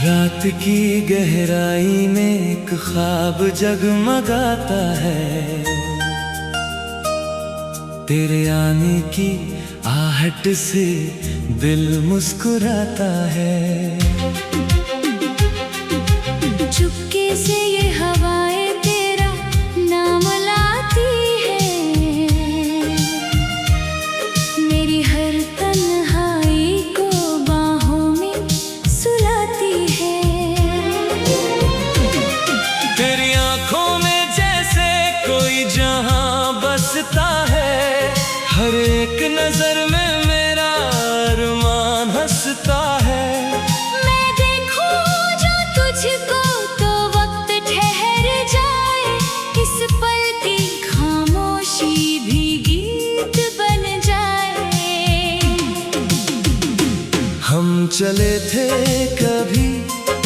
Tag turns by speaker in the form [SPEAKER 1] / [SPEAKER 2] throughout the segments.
[SPEAKER 1] रात की गहराई में एक ख्वाब जगमगाता है, तेरे आने की आहट से दिल मुस्कुराता है।
[SPEAKER 2] चुपके से ये हवाएं तेरा नाम लाती है, मेरी हर तन्हाई को बाहों में सुलाती है।
[SPEAKER 1] तेरी आंखों में जैसे कोई जहां बसता है, हर एक नजर में मेरा अरमान हंसता है।
[SPEAKER 2] मैं देखूं जो तुझको तो वक्त ठहर जाए, इस पल की खामोशी भी गीत बन जाए।
[SPEAKER 1] हम चले थे कभी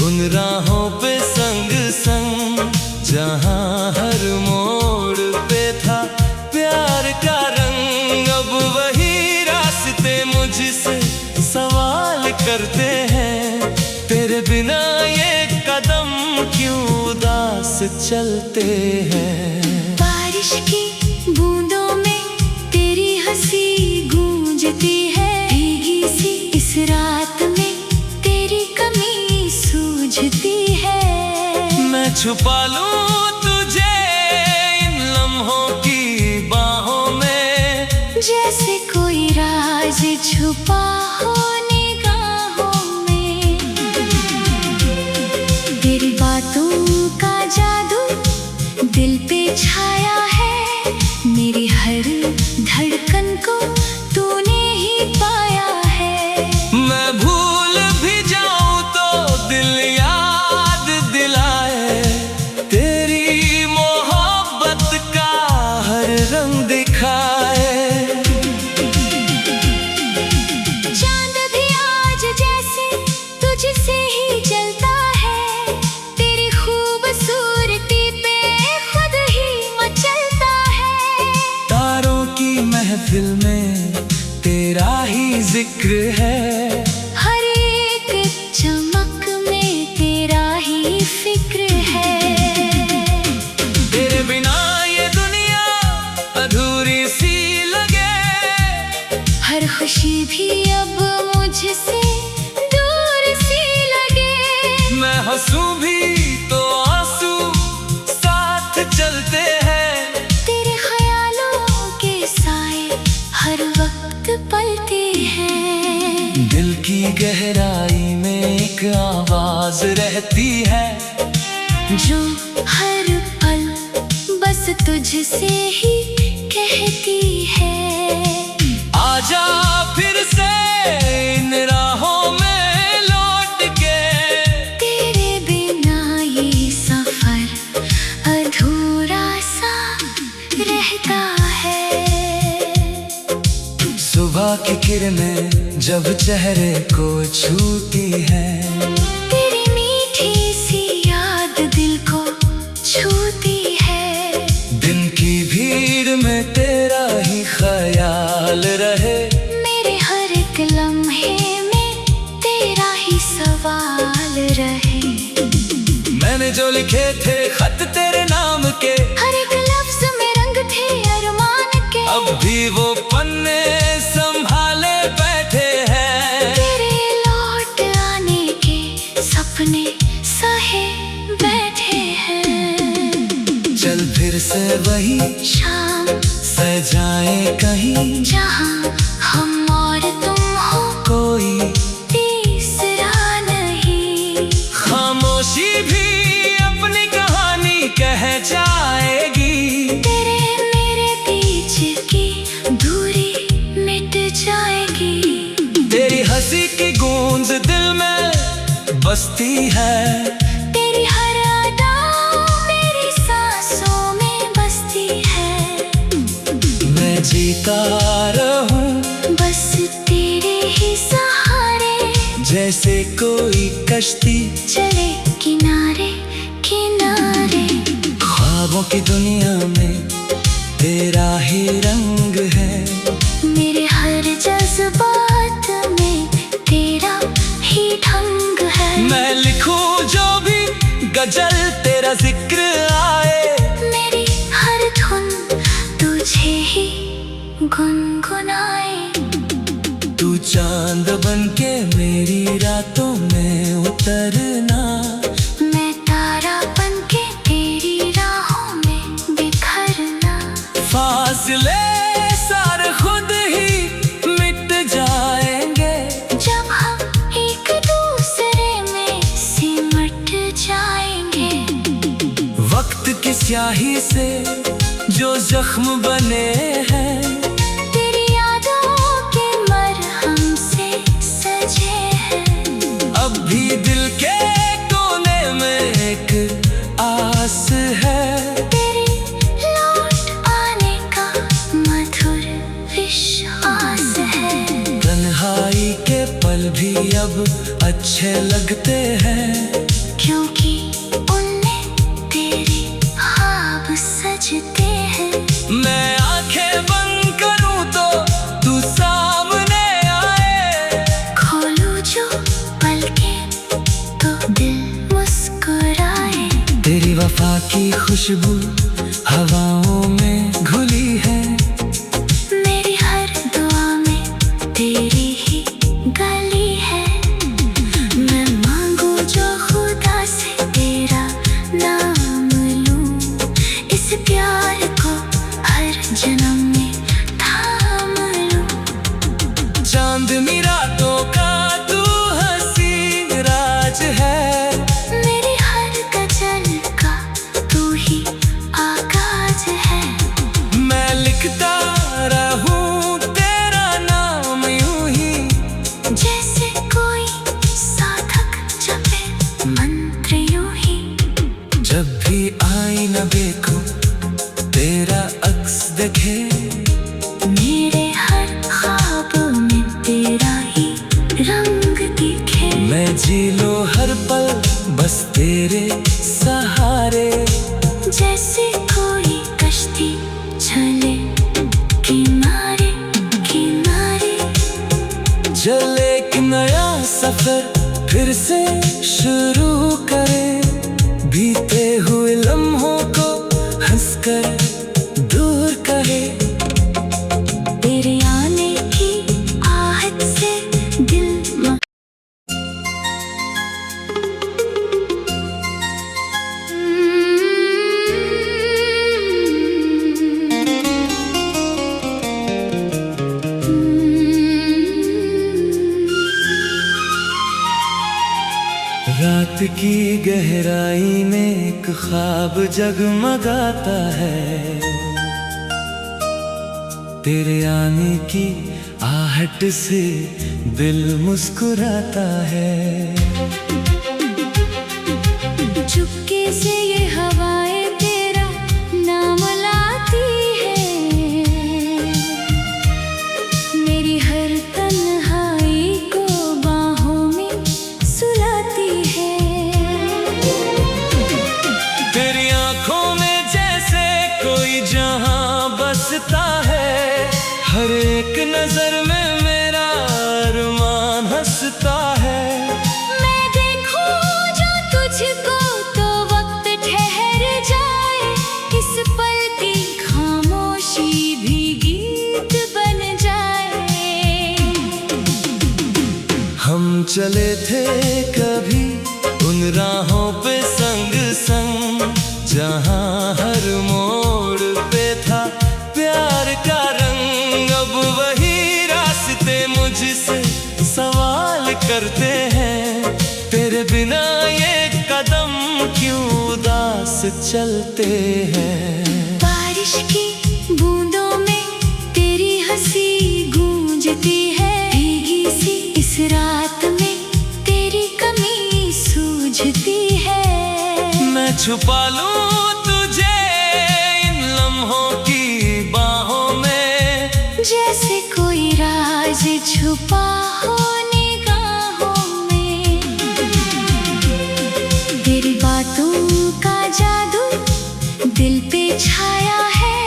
[SPEAKER 1] उन राहों पे संग संग, जहां हर मोड़ पे था प्यार का रंग। अब वही रास्ते मुझसे सवाल करते हैं, तेरे बिना ये कदम क्यों उदास चलते हैं।
[SPEAKER 2] बारिश की बूंदों में तेरी हंसी गूंजती है, भीगी सी इस रात में तेरी कमी सूझती है।
[SPEAKER 1] मैं छुपा लूं तुझे इन लम्हों की बाहों में,
[SPEAKER 2] जैसे कोई राज छुपा हो निगाहों में। तेरी बातों का जादू दिल पे छाया है, मेरी हर धड़कन को तूने ही पाया है।
[SPEAKER 1] मैं भूल भी जाऊं तो दिल याद दिलाए, तेरी मोहब्बत का हर रंग दिखाए।
[SPEAKER 2] चांद भी आज जैसे तुझसे ही जलता है, तेरी खूबसूरती पे खुद ही मचलता है।
[SPEAKER 1] तारों की महफिल में तेरा ही जिक्र है,
[SPEAKER 2] हर एक चमक में तेरा ही फिक्र है।
[SPEAKER 1] तेरे बिना ये दुनिया अधूरी सी लगे,
[SPEAKER 2] हर खुशी भी अब मुझसे दूर सी लगे।
[SPEAKER 1] मैं हंसूं भी तो आंसू साथ चलते हैं।
[SPEAKER 2] तेरे ख्यालों के साए हर वक्त पलते हैं।
[SPEAKER 1] दिल की गहराई में एक आवाज रहती है,
[SPEAKER 2] जो हर पल बस तुझसे ही कहती है।
[SPEAKER 1] आजा फिर से इन राहों में लौट के,
[SPEAKER 2] तेरे बिना ये सफर अधूरा सा रहता है।
[SPEAKER 1] सुबह की किरणें जब चेहरे को छूती है,
[SPEAKER 2] तेरी मीठी सी याद दिल को छूती है।
[SPEAKER 1] दिन की भीड़ में तेरा ही ख्याल रहे,
[SPEAKER 2] मेरे हर एक लम्हे में तेरा ही सवाल रहे।
[SPEAKER 1] मैंने जो लिखे थे खत तेरे नाम के,
[SPEAKER 2] हर एक लफ्ज में रंग थे अरमान के,
[SPEAKER 1] अब भी वो पन्ने संभाले बैठे हैं।
[SPEAKER 2] तेरे लौट आने के सपने सहे बैठे हैं।
[SPEAKER 1] चल फिर से वही
[SPEAKER 2] शाम
[SPEAKER 1] सजाए कहीं,
[SPEAKER 2] जहां हम और तुम हो,
[SPEAKER 1] कोई
[SPEAKER 2] तीसरा नहीं।
[SPEAKER 1] खामोशी भी अपनी कहानी कह जाएगी,
[SPEAKER 2] तेरे मेरे बीच की दूरी मिट जाएगी।
[SPEAKER 1] तेरी हंसी की गूंज दिल में बसती है,
[SPEAKER 2] तेरी हर अदा मेरी सांसों में बसती है।
[SPEAKER 1] मैं जीता रहूं
[SPEAKER 2] बस तेरे ही सहारे,
[SPEAKER 1] जैसे कोई कश्ती
[SPEAKER 2] चले किनारे किनारे।
[SPEAKER 1] ख्वाबों की दुनिया में तेरा ही रंग है,
[SPEAKER 2] मेरे हर जज्बात में तेरा ही ढंग है।
[SPEAKER 1] मैं लिखूं गजल तेरा जिक्र आए।
[SPEAKER 2] मेरी हर धुन तुझे ही गुनगुनाए।
[SPEAKER 1] तू चांद बनके मेरी रातों में उतरना,
[SPEAKER 2] मैं तारा बनके तेरी राहों में बिखरना।
[SPEAKER 1] फासले सारे खुद ही मिट जाएंगे
[SPEAKER 2] जब हम एक दूसरे में सिमट जाएंगे।
[SPEAKER 1] वक्त की स्याही से जो जख्म बने हैं,
[SPEAKER 2] तेरी यादों के मरहम से सजे हैं।
[SPEAKER 1] अब भी दिल के कोने में एक आस है।
[SPEAKER 2] तेरी लौट आने का मधुर विश्वास है।
[SPEAKER 1] तन्हाई के पल भी अब अच्छे लगते हैं,
[SPEAKER 2] क्योंकि उनमें तेरे ख्वाब सजते हैं।
[SPEAKER 1] मैं आंखें बंद करूं तो तू सामने आए।
[SPEAKER 2] खोलूं जो पलकें तो दिल मुस्कुराए।
[SPEAKER 1] तेरी वफा की खुशबू हवाओं में घुली है।
[SPEAKER 2] मेरी हर दुआ में तेरी ही गली है। मैं मांगू जो खुदा से तेरा नाम लूं, इस प्यार को हर जन्म में थाम लूं।
[SPEAKER 1] चांदनी रातों का तू हसीन राज है।
[SPEAKER 2] मेरी हर गजल का तू ही आगाज है।
[SPEAKER 1] मैं लिखता रहूं तेरा नाम यूं ही,
[SPEAKER 2] जैसे कोई साधक जपे मंत्र यूं ही।
[SPEAKER 1] जब भी आईना देखूं तेरा अक्स दिखे।
[SPEAKER 2] मेरे हर ख्वाब में तेरा ही रंग दिखे।
[SPEAKER 1] मैं जी लो हर पल बस तेरे सहारे।
[SPEAKER 2] जैसे कोई कश्ती चले किनारे किनारे।
[SPEAKER 1] चले एक नया सफर फिर से शुरू करें। बीते हुए लम्हों को हंसकर दूर करे।
[SPEAKER 2] तेरे आने की आहट से दिल
[SPEAKER 1] रात की गहराई में एक ख्वाब जगमगाता है। तेरे आने की आहट से दिल मुस्कुराता है।
[SPEAKER 2] चुपके से ये हवाएं तेरा नाम लाती है। मेरी हर तन्हाई को बाहों में सुलाती है।
[SPEAKER 1] तेरी आंखों में जैसे कोई जहां बसता है। हर एक नजर में मेरा अरमान हंसता है।
[SPEAKER 2] मैं देखूं जो तुझको तो वक्त ठहर जाए। इस पल की खामोशी भी गीत बन जाए।
[SPEAKER 1] हम चले थे कभी उन राहों पे संग संग, जहां हर मोड़ पे था प्यार का रंग। अब वही रास्ते मुझसे सवाल करते हैं, तेरे बिना ये कदम क्यों उदास चलते हैं।
[SPEAKER 2] बारिश की बूंदों में तेरी हंसी गूंजती है। भीगी सी इस रात में तेरी कमी सूझती है।
[SPEAKER 1] मैं छुपा लूं तुझे इन लम्हों की बाहों में,
[SPEAKER 2] जैसे कोई राज छुपा हो निगाहों में। तेरी बातों का जादू दिल पे छाया है।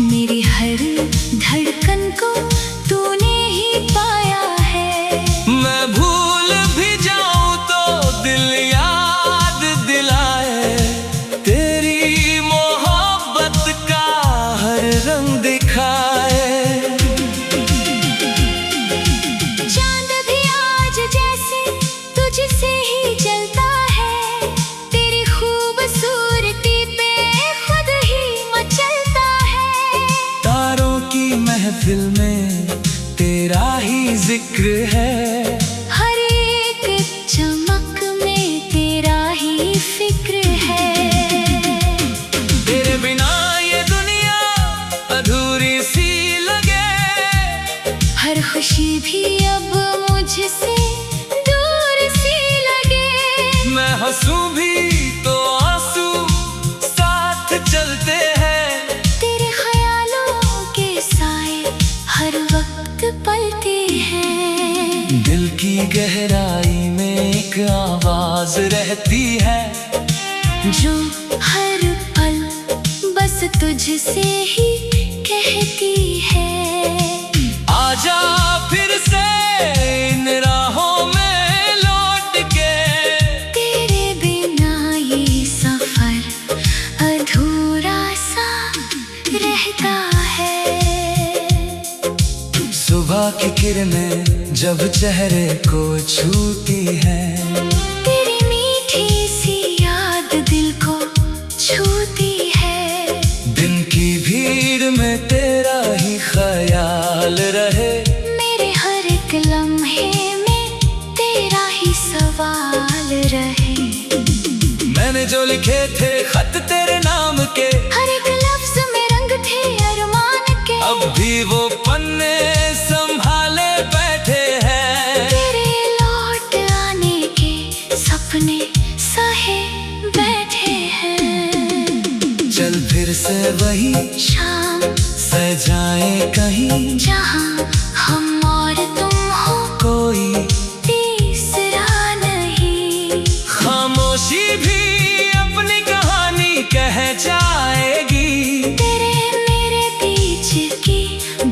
[SPEAKER 2] मेरी हर धड़कन को तूने ही पाया है।
[SPEAKER 1] मैं भूल भी जाऊं तो दिल याद दिलाए।
[SPEAKER 2] खुशी भी अब मुझसे दूर सी लगे।
[SPEAKER 1] मैं हंसूं भी तो आंसू साथ चलते हैं।
[SPEAKER 2] तेरे ख्यालों के साए हर वक्त पलते हैं।
[SPEAKER 1] दिल की गहराई में एक आवाज रहती है,
[SPEAKER 2] जो हर पल बस तुझसे ही कहती है।
[SPEAKER 1] आजा फिर से इन राहों में लौट के।
[SPEAKER 2] तेरे बिना ये सफर अधूरा सा रहता है।
[SPEAKER 1] सुबह की किरणें जब चेहरे को छूती है,
[SPEAKER 2] तेरी मीठी सी याद दिल को छूती है।
[SPEAKER 1] दिन की भीड़ में तेरा ही ख्याल रहे।
[SPEAKER 2] मेरे हर एक लम्हे में तेरा ही सवाल रहे।
[SPEAKER 1] मैंने जो लिखे थे खत तेरे नाम के,
[SPEAKER 2] हर एक लफ्ज में रंग थे अरमान के।
[SPEAKER 1] अब भी वो पन्ने संभाले बैठे हैं।
[SPEAKER 2] तेरे लौट आने के सपने सहे बैठे हैं।
[SPEAKER 1] चल फिर से वही
[SPEAKER 2] शाम
[SPEAKER 1] सजाए कहीं,
[SPEAKER 2] जहाँ हम और तुम हो,
[SPEAKER 1] कोई
[SPEAKER 2] तीसरा नहीं।
[SPEAKER 1] खामोशी भी अपनी कहानी कह जाएगी।
[SPEAKER 2] तेरे मेरे बीच की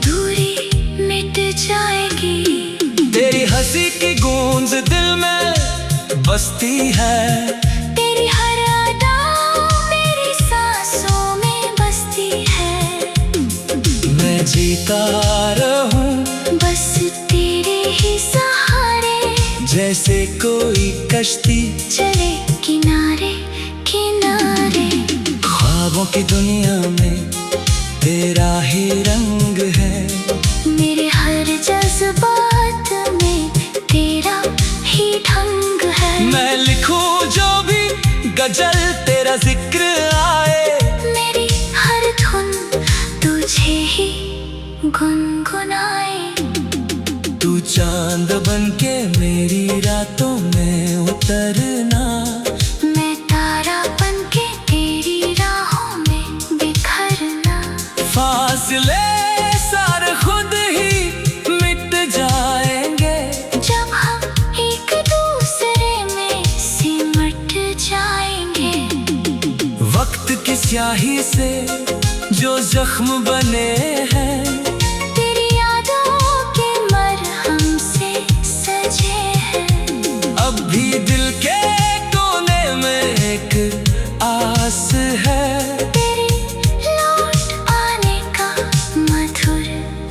[SPEAKER 2] दूरी मिट जाएगी।
[SPEAKER 1] तेरी हंसी की गूंज दिल में बसती है।
[SPEAKER 2] तेरी हर अदा मेरी सांसों में बसती है।
[SPEAKER 1] मैं जीता रहूं
[SPEAKER 2] बस तेरे ही सहारे,
[SPEAKER 1] जैसे कोई कश्ती
[SPEAKER 2] चले किनारे किनारे।
[SPEAKER 1] ख्वाबों की दुनिया में तेरा ही रंग है।
[SPEAKER 2] मेरे हर जज्बात में तेरा ही ढंग है।
[SPEAKER 1] मैं लिखूं जो भी गजल तेरा जिक्र आए।
[SPEAKER 2] मेरी हर धुन तुझे ही गुनगुनाए।
[SPEAKER 1] तू चांद बनके मेरी रातों में उतरना।
[SPEAKER 2] मैं तारा बनके तेरी राहों में बिखरना।
[SPEAKER 1] फासले सारे खुद ही मिट जाएंगे,
[SPEAKER 2] जब हम एक दूसरे में सिमट जाएंगे।
[SPEAKER 1] वक्त की स्याही से जो जख्म बने हैं,
[SPEAKER 2] तेरी यादों के मरहम से सजे हैं।
[SPEAKER 1] अब भी दिल के कोने में एक आस है।
[SPEAKER 2] तेरी लौट आने का मधुर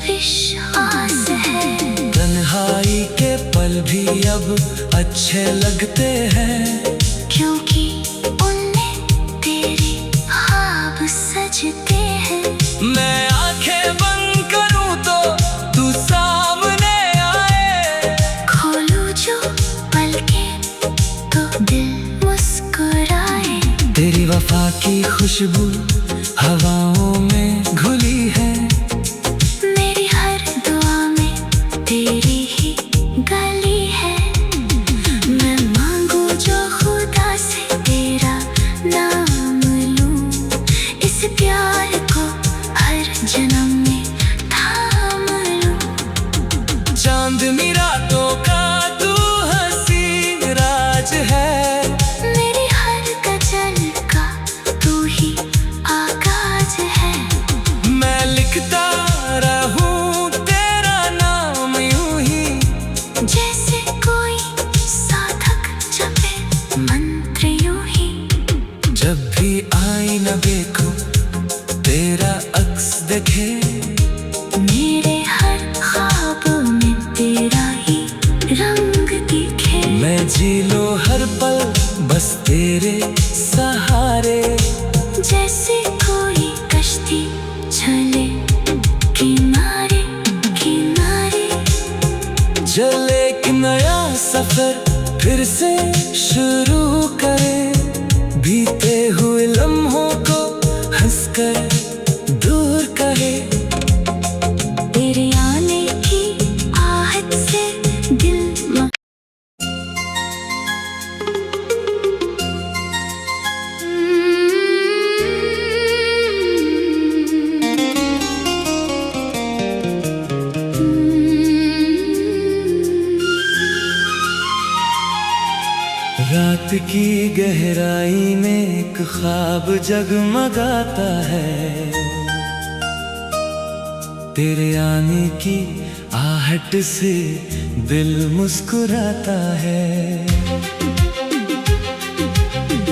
[SPEAKER 2] विश्वास है।
[SPEAKER 1] तन्हाई के पल भी अब अच्छे लगते हैं,
[SPEAKER 2] क्योंकि उनमें तेरे ख्वाब सजते हैं।
[SPEAKER 1] मैं आंखें बंद करूं तो तू सामने आए।
[SPEAKER 2] खोलूं जो पलकें तो दिल मुस्कुराए।
[SPEAKER 1] तेरी वफा की खुशबू हवाओं में घुली है।
[SPEAKER 2] मेरी हर दुआ में तेरी ही गली है। मैं मांगू जो खुदा से तेरा नाम लूं, इस प्यार को हर जन्म में थाम लूं।
[SPEAKER 1] चांदनी रातों का तू हसीन राज है।
[SPEAKER 2] मेरी हर गजल का तू ही आगाज है।
[SPEAKER 1] मैं लिखता रहूं तेरा नाम यूं ही,
[SPEAKER 2] जैसे कोई साधक जपे मंत्र यूं ही।
[SPEAKER 1] जब भी आईना देखूं तेरा अक्स देखे।
[SPEAKER 2] मेरे हर ख्वाब में तेरा ही रंग दिखे।
[SPEAKER 1] मैं जी लो हर पल बस तेरे सहारे।
[SPEAKER 2] जैसे कोई कश्ती चले किनारे किनारे।
[SPEAKER 1] चले एक नया सफर फिर से शुरू करें। बीते हुए लम्हों को हंसकर दूर कहे।
[SPEAKER 2] तेरे आने की
[SPEAKER 1] रात की गहराई में एक ख्वाब जगमगाता है, तेरे आने की आहट से दिल मुस्कुराता है।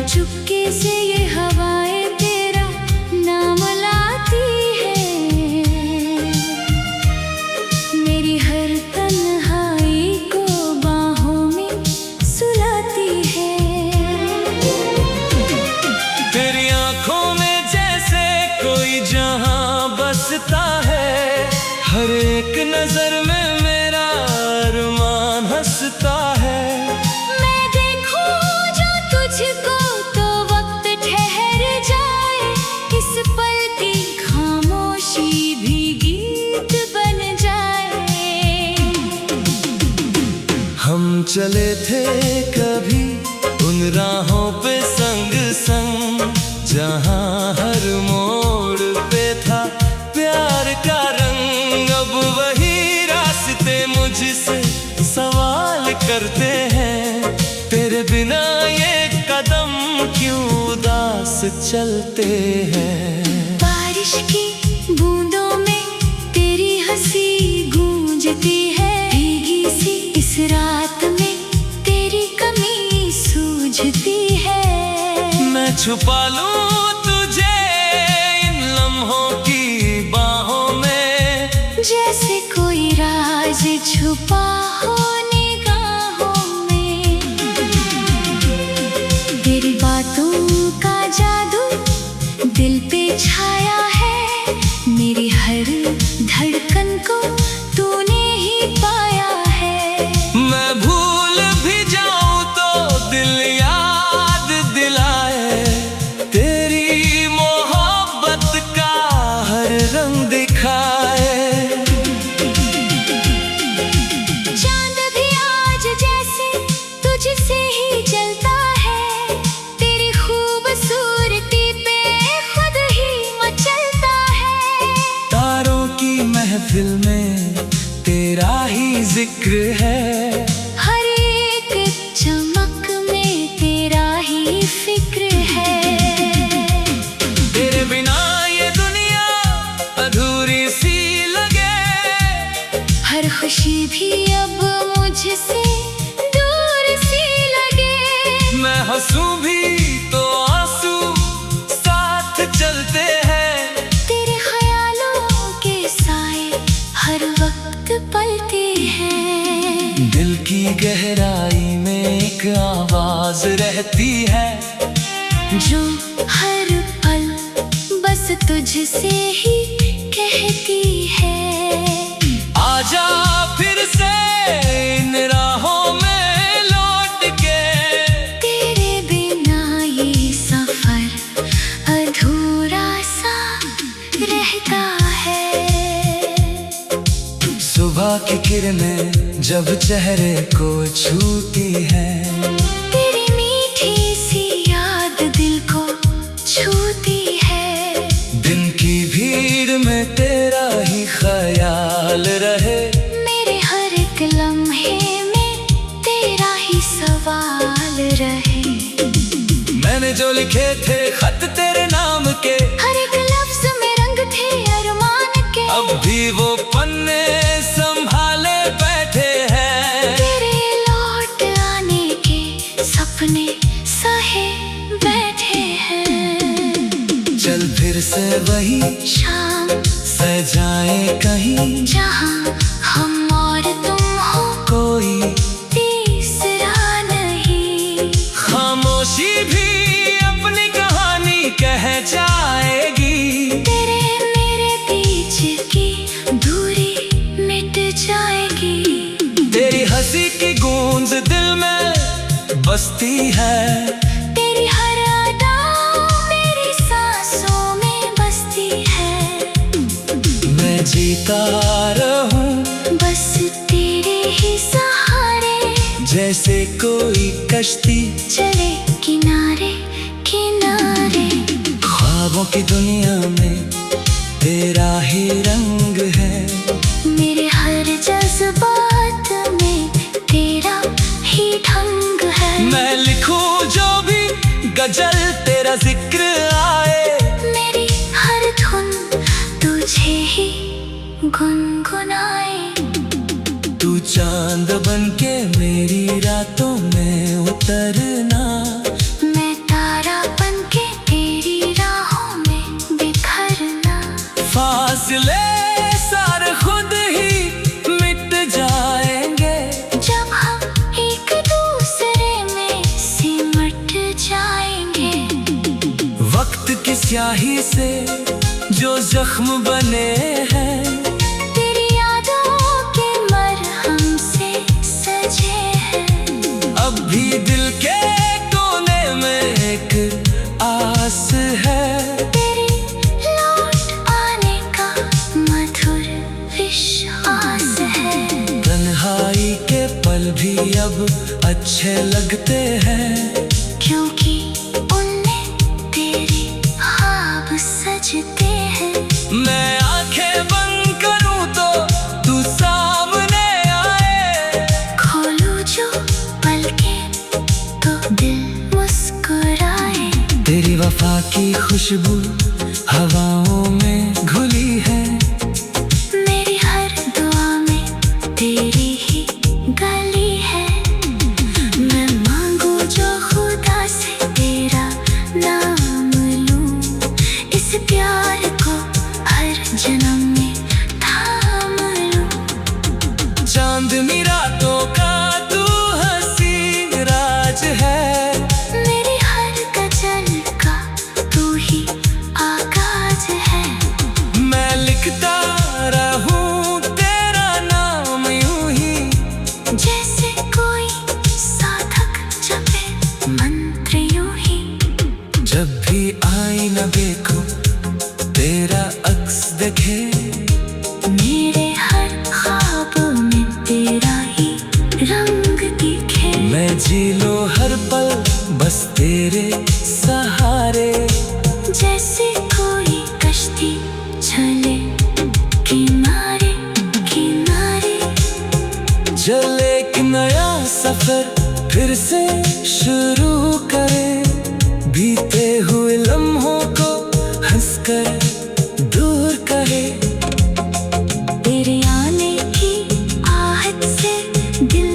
[SPEAKER 2] चुपके से ये हवाएं तेरा नाम लाती है, मेरी हर तन्हाई को बाहों में सुलाती है।
[SPEAKER 1] तेरी आंखों में जैसे कोई जहां बसता है, हर एक नजर में मेरा अरमान हंसता है।
[SPEAKER 2] मैं देखूं जो तुझको तो वक्त ठहर जाए, इस पल की खामोशी भी गीत बन जाए।
[SPEAKER 1] हम चले थे कभी उन राहों पे संग संग, जहां हर मोड़ पे था प्यार का रंग। अब वही रास्ते मुझसे सवाल करते हैं, तेरे बिना ये कदम क्यों उदास चलते हैं।
[SPEAKER 2] बारिश की बूंदों में तेरी हंसी गूंजती है, भीगी सी इस रात में तेरी कमी सूझती है।
[SPEAKER 1] मैं छुपा लूं तुझे इन लम्हों की बाहों में,
[SPEAKER 2] जैसे कोई राज छुपा हो निगाहों में। तेरी बातों का जादू दिल पे छाया है, मेरी हर धड़कन को तूने ही पाया है।
[SPEAKER 1] मैं भूल भी जाऊं तो दिल याद दिलाए, तेरी मोहब्बत का हर रंग दिखाए।
[SPEAKER 2] चांद भी आज जैसे तुझसे ही जलता है, तेरी खूबसूरती पे खुद ही मचलता है।
[SPEAKER 1] तारों की महफिल में तेरा ही जिक्र है,
[SPEAKER 2] हर एक चमक में तेरा ही फिक्र है।
[SPEAKER 1] तेरे बिना ये दुनिया अधूरी सी लगे,
[SPEAKER 2] हर खुशी भी अब मुझसे दूर सी लगे।
[SPEAKER 1] मैं हंसूं भी तो आंसू साथ चलते हैं।
[SPEAKER 2] तेरे ख्यालों के साए हर वक्त पलते हैं।
[SPEAKER 1] दिल की गहराई में एक आवाज रहती है,
[SPEAKER 2] जो हर पल बस तुझसे ही कहती है।
[SPEAKER 1] आजा फिर से इन राहों में लौट के,
[SPEAKER 2] तेरे बिना ये सफर अधूरा सा रहता है।
[SPEAKER 1] सुबह की किरणें जब चेहरे को छूती है,
[SPEAKER 2] तेरी मीठी सी याद दिल को छूती है।
[SPEAKER 1] दिन की भीड़ में तेरा ही ख्याल रहे,
[SPEAKER 2] मेरे हर एक लम्हे में तेरा ही सवाल रहे।
[SPEAKER 1] मैंने जो लिखे थे खत तेरे नाम के,
[SPEAKER 2] हर एक लफ्ज में रंग थे अरमान के,
[SPEAKER 1] अब भी वो पन्ने संभाले बैठे हैं।
[SPEAKER 2] तेरे लौट आने के सपने सहे बैठे हैं।
[SPEAKER 1] चल फिर से वही
[SPEAKER 2] शाम
[SPEAKER 1] सजाए कहीं,
[SPEAKER 2] जहां हम और तुम हो,
[SPEAKER 1] कोई
[SPEAKER 2] तीसरा नहीं।
[SPEAKER 1] खामोशी भी अपनी कहानी कह जाएगी,
[SPEAKER 2] तेरे मेरे बीच की दूरी मिट जाएगी।
[SPEAKER 1] तेरी हंसी की गूंज दिल में बसती है,
[SPEAKER 2] तेरी हर अदा मेरी सांसों में बसती है।
[SPEAKER 1] मैं जीता रहूं
[SPEAKER 2] बस तेरे ही सहारे,
[SPEAKER 1] जैसे कोई कश्ती
[SPEAKER 2] चले किनारे किनारे।
[SPEAKER 1] ख्वाबों की दुनिया में तेरा ही रंग है,
[SPEAKER 2] मेरे हर जज्बात में तेरा ही ढंग है।
[SPEAKER 1] मैं लिखूं जल तेरा जिक्र आए।
[SPEAKER 2] मेरी हर धुन तुझे ही गुनगुनाए।
[SPEAKER 1] तू चांद बनके मेरी रातों में उतरना,
[SPEAKER 2] मैं तारा बनके तेरी राहों में बिखरना।
[SPEAKER 1] फासले सारे खुद ही मिट जाएंगे
[SPEAKER 2] जब हम एक दूसरे में सिमट जाएंगे।
[SPEAKER 1] वक्त की स्याही से जो जख्म बने हैं,
[SPEAKER 2] तेरी यादों के मरहम से सजे हैं।
[SPEAKER 1] अब भी दिल के कोने में एक आस है,
[SPEAKER 2] तेरी लौट आने का मधुर विश्वास है।
[SPEAKER 1] तन्हाई के पल भी अब अच्छे लगते हैं,
[SPEAKER 2] क्योंकि उनमें तेरे ख्वाब सजते हैं।
[SPEAKER 1] मैं आंखें बंद करूं तो तू सामने आए।
[SPEAKER 2] खोलूं जो पलकें तो दिल मुस्कुराए।
[SPEAKER 1] तेरी वफा की खुशबू हवाओं में घुली है,
[SPEAKER 2] मेरी हर दुआ में तेरी ही गली है। मैं मांगू जो खुदा से तेरा नाम लूं, इस प्यार को हर जन्म में थाम लूं।
[SPEAKER 1] चांदनी रातों का तू हसीन राज है,
[SPEAKER 2] मेरी हर गजल का तू ही आगाज है।
[SPEAKER 1] मैं लिखता रहूं तेरा नाम यूं ही,
[SPEAKER 2] जैसे कोई साधक जपे मंत्र यूं ही।
[SPEAKER 1] जब भी आईना देखूं तेरा अक्स दिखे,
[SPEAKER 2] मेरे हर ख्वाब में तेरा ही रंग दिखे।
[SPEAKER 1] मैं जी लूं हर पल बस तेरे सहारे,
[SPEAKER 2] जैसे कोई कश्ती चले किनारे किनारे।
[SPEAKER 1] चले एक नया सफर फिर से शुरू करे, बीते हुए लम्हों को हंसकर दूर करे।
[SPEAKER 2] तेरे आने की आहट से दिल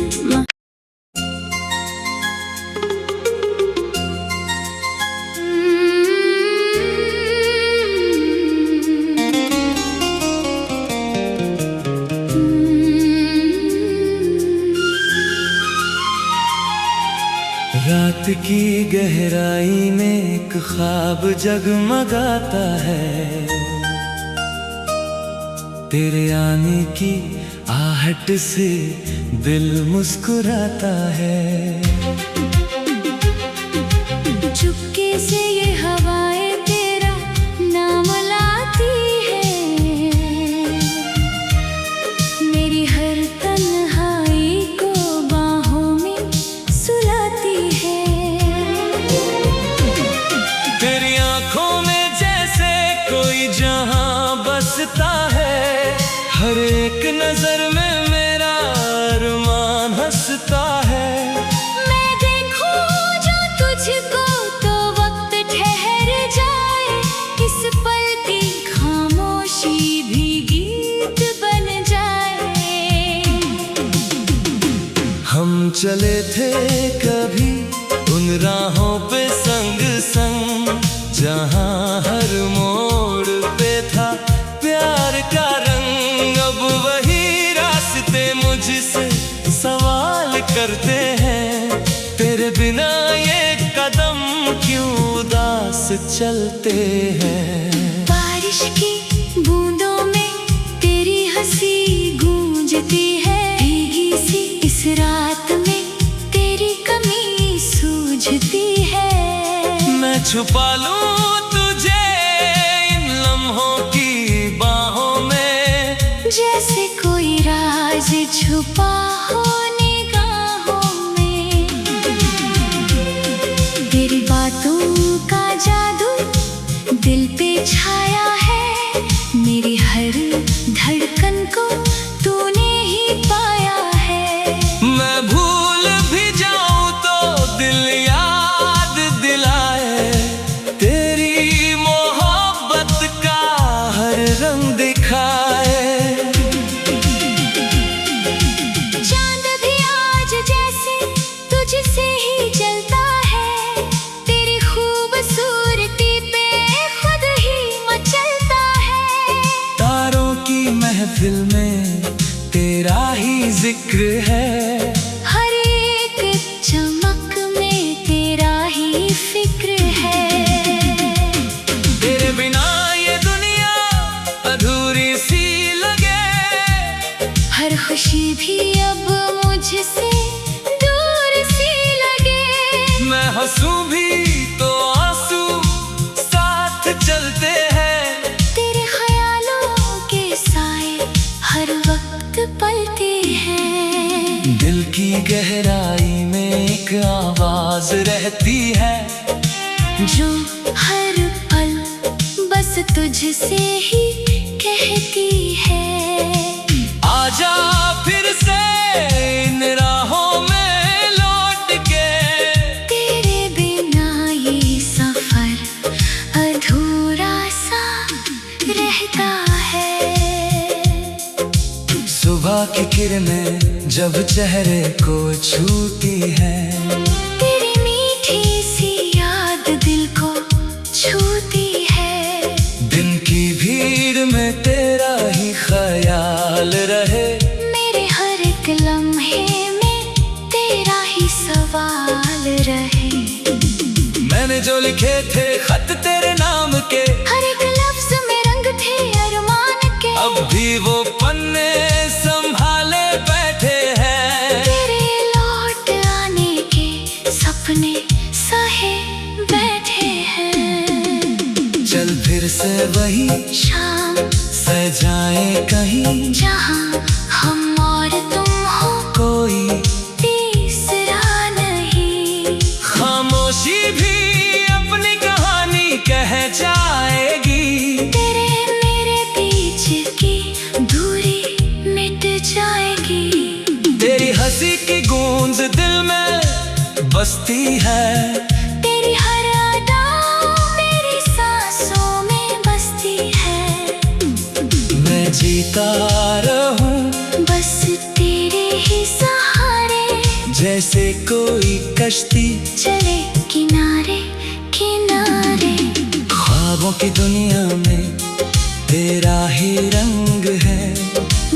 [SPEAKER 1] रात की गहराई में एक ख्वाब जगमगाता है, तेरे आने की आहट से दिल मुस्कुराता है।
[SPEAKER 2] चुपके से ये हवाएं तेरा नाम लाती है। मेरी हर तन्हाई को बाहों में सुलाती है।
[SPEAKER 1] तेरी आंखों में जैसे कोई जहां बसता है, हर एक नजर में मेरा अरमान हंसता है।
[SPEAKER 2] मैं देखूं जो तुझको तो वक्त ठहर जाए, इस पल की खामोशी भी गीत बन जाए।
[SPEAKER 1] हम चले थे कभी उन राहों पे संग संग, जहां हर मोड़ पे था प्यार का रंग। अब वही रास्ते मुझसे सवाल करते हैं, तेरे बिना ये कदम क्यों उदास चलते हैं।
[SPEAKER 2] बारिश की बूंदों में तेरी हंसी गूंजती है। भीगी सी इस रात में तेरी कमी सूझती है।
[SPEAKER 1] मैं छुपा लूं तुझे इन लम्हों की बाहों में,
[SPEAKER 2] जैसे कोई राज छुपा हो निगाहों में। तेरी बातों का जादू दिल पे छाया है। मेरी हर धड़कन को तूने ही पाया है।
[SPEAKER 1] मैं भूल भी जाऊं तो दिल याद दिलाए,
[SPEAKER 2] खुशी भी अब मुझसे दूर सी लगे।
[SPEAKER 1] मैं हंसूं भी तो आंसू साथ चलते हैं।
[SPEAKER 2] तेरे ख्यालों के साए हर वक्त पलते हैं।
[SPEAKER 1] दिल की गहराई में एक आवाज रहती है
[SPEAKER 2] जो हर पल बस तुझसे ही कहती है।
[SPEAKER 1] आजा फिर से इन राहों में लौट के।
[SPEAKER 2] तेरे बिना ये सफर अधूरा सा रहता है।
[SPEAKER 1] सुबह की किरणें जब चेहरे को छूती है,
[SPEAKER 2] तेरी मीठी सी याद दिल को छूती है।
[SPEAKER 1] दिन की भीड़ में तेरा ही ख्याल रहे।
[SPEAKER 2] मेरे हर एक लम्हे में तेरा ही सवाल रहे।
[SPEAKER 1] मैंने जो लिखे थे खत तेरे नाम के,
[SPEAKER 2] हर एक लफ्ज में रंग थे अरमान के।
[SPEAKER 1] अब भी वो पन्ने संभाले बैठे हैं।
[SPEAKER 2] तेरे लौट आने के सपने सहे बैठे हैं।
[SPEAKER 1] चल फिर से वही
[SPEAKER 2] शाम
[SPEAKER 1] सजाए कहीं,
[SPEAKER 2] जहाँ हम और तुम हो,
[SPEAKER 1] कोई
[SPEAKER 2] तीसरा नहीं।
[SPEAKER 1] खामोशी भी अपनी कहानी कह जाएगी।
[SPEAKER 2] तेरे मेरे बीच की दूरी मिट जाएगी।
[SPEAKER 1] तेरी हंसी की गूंज दिल में बसती है।
[SPEAKER 2] तेरी हर अदा मेरी सांसों में बसती है।
[SPEAKER 1] मैं जीता रहूं
[SPEAKER 2] बस तेरे ही सहारे,
[SPEAKER 1] जैसे कोई कश्ती
[SPEAKER 2] चले किनारे किनारे।
[SPEAKER 1] ख्वाबों की दुनिया में तेरा ही रंग है।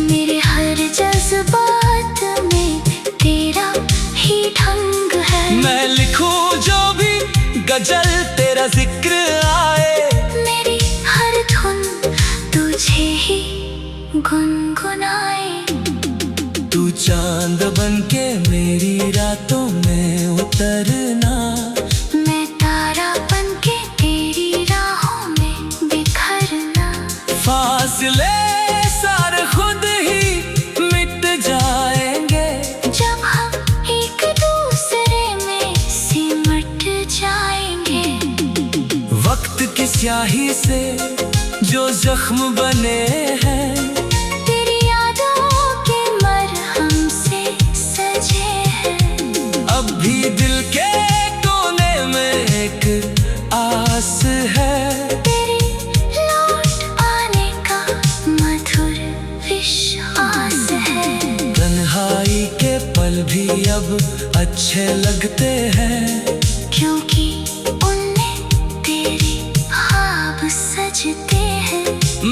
[SPEAKER 2] मेरे हर जज्बात में तेरा ही ढंग है।
[SPEAKER 1] मैं लिखूं जो भी गजल तेरा जिक्र आए।
[SPEAKER 2] मेरी हर धुन तुझे ही गुनगुनाए।
[SPEAKER 1] तू चांद बनके मेरी रातों में उतरना।
[SPEAKER 2] मैं तारा बनके तेरी राहों में बिखरना।
[SPEAKER 1] फासले सारे खुद ही मिट जाएंगे।
[SPEAKER 2] जब हम एक दूसरे में सिमट जाएंगे।
[SPEAKER 1] वक्त की स्याही से जो जख्म बने हैं,
[SPEAKER 2] तेरी यादों के मरहम से सजे हैं।
[SPEAKER 1] अब भी दिल के कोने में एक आस है।
[SPEAKER 2] तेरी लौट आने का मधुर विश्वास है।
[SPEAKER 1] तन्हाई के पल भी अब अच्छे लगते हैं,
[SPEAKER 2] क्योंकि उनमें तेरे ख्वाब सजते हैं।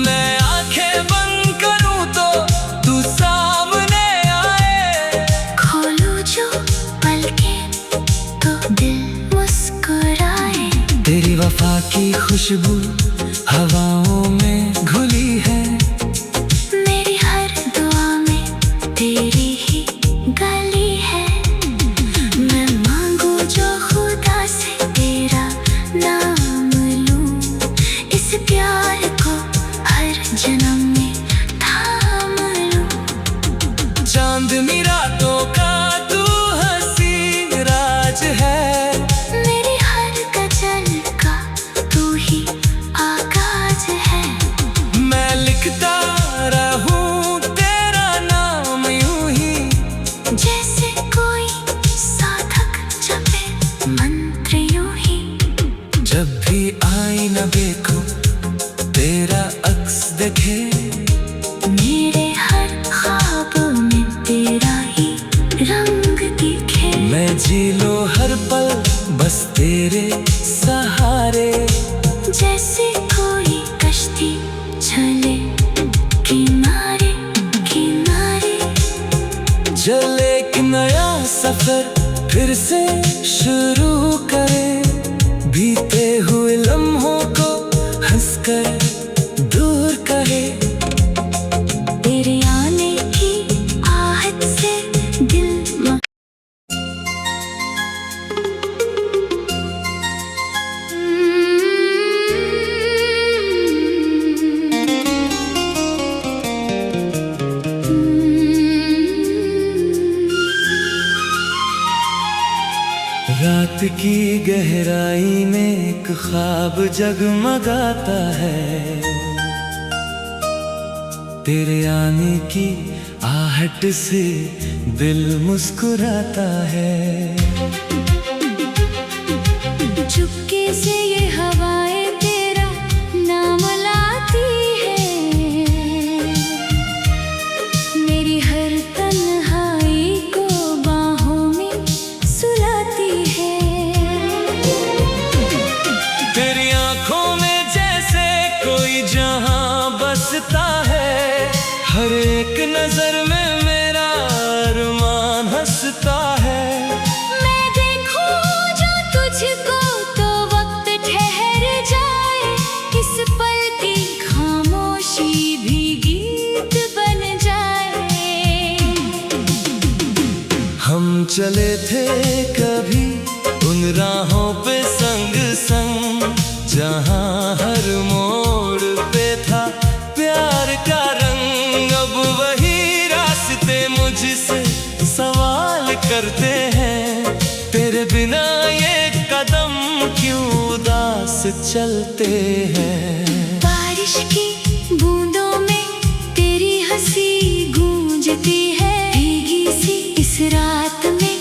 [SPEAKER 1] मैं आंखें बंद करूं तो तू सामने आए।
[SPEAKER 2] खोलूं जो पलकें तो दिल मुस्कुराए।
[SPEAKER 1] तेरी वफा की खुशबू हवाओं में घुली है।
[SPEAKER 2] मेरी हर दुआ में तेरी ही गली है। मैं मांगू जो खुदा से तेरा नाम लूं। इस प्यार को हर जन्म में थाम लूं।
[SPEAKER 1] चांदनी रातों का तू हसीन राज है।
[SPEAKER 2] मेरी हर गजल का तू ही आगाज है।
[SPEAKER 1] मैं लिखता रहूं तेरा नाम यूं ही,
[SPEAKER 2] जैसे कोई साधक जपे मंत्र यूं ही।
[SPEAKER 1] जब भी आईना देखो तेरा अक्स देखे।
[SPEAKER 2] मेरे हर ख्वाब में तेरा ही रंग दिखे।
[SPEAKER 1] मैं जी लो हर पल बस तेरे सहारे।
[SPEAKER 2] जैसे कोई कश्ती चले किनारे किनारे।
[SPEAKER 1] चले एक नया सफर फिर से शुरू करे। बीते हुए लम्हों को हंसकर दूर करे।
[SPEAKER 2] तेरे आने की
[SPEAKER 1] रात की गहराई में एक ख्वाब जगमगाता है, तेरे आने की आहट से दिल मुस्कुराता है।
[SPEAKER 2] चुपके से ये हवाएं तेरा नाम लाती है, मेरी हर तन्हाई को बाहों में सुलाती है।
[SPEAKER 1] तेरी आंखों में जैसे कोई जहां बसता है, हर एक नजर में मेरा अरमान हंसता है।
[SPEAKER 2] मैं देखूं जो तुझको तो वक्त ठहर जाए, इस पल की खामोशी भी गीत बन जाए।
[SPEAKER 1] हम चले थे कभी उन राहों पे संग संग, जहां हर मोड़ पे था प्यार का रंग। अब वही रास्ते मुझसे सवाल करते हैं, तेरे बिना ये कदम क्यों उदास चलते हैं।
[SPEAKER 2] बारिश की बूंदों में तेरी हंसी गूंजती है, भीगी सी इस रात में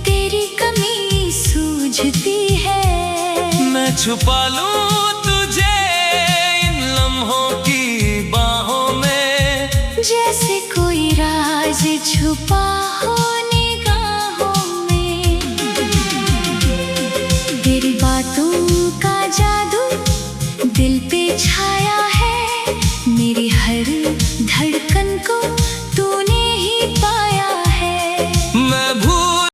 [SPEAKER 2] तेरी कमी सूझती है।
[SPEAKER 1] मैं छुपा लूं तुझे इन लम्हों की बाहों में,
[SPEAKER 2] जैसे कोई राज छुपा हो निगाहों में। तेरी बातों का जादू दिल पे छाया है, मेरी हर धड़कन को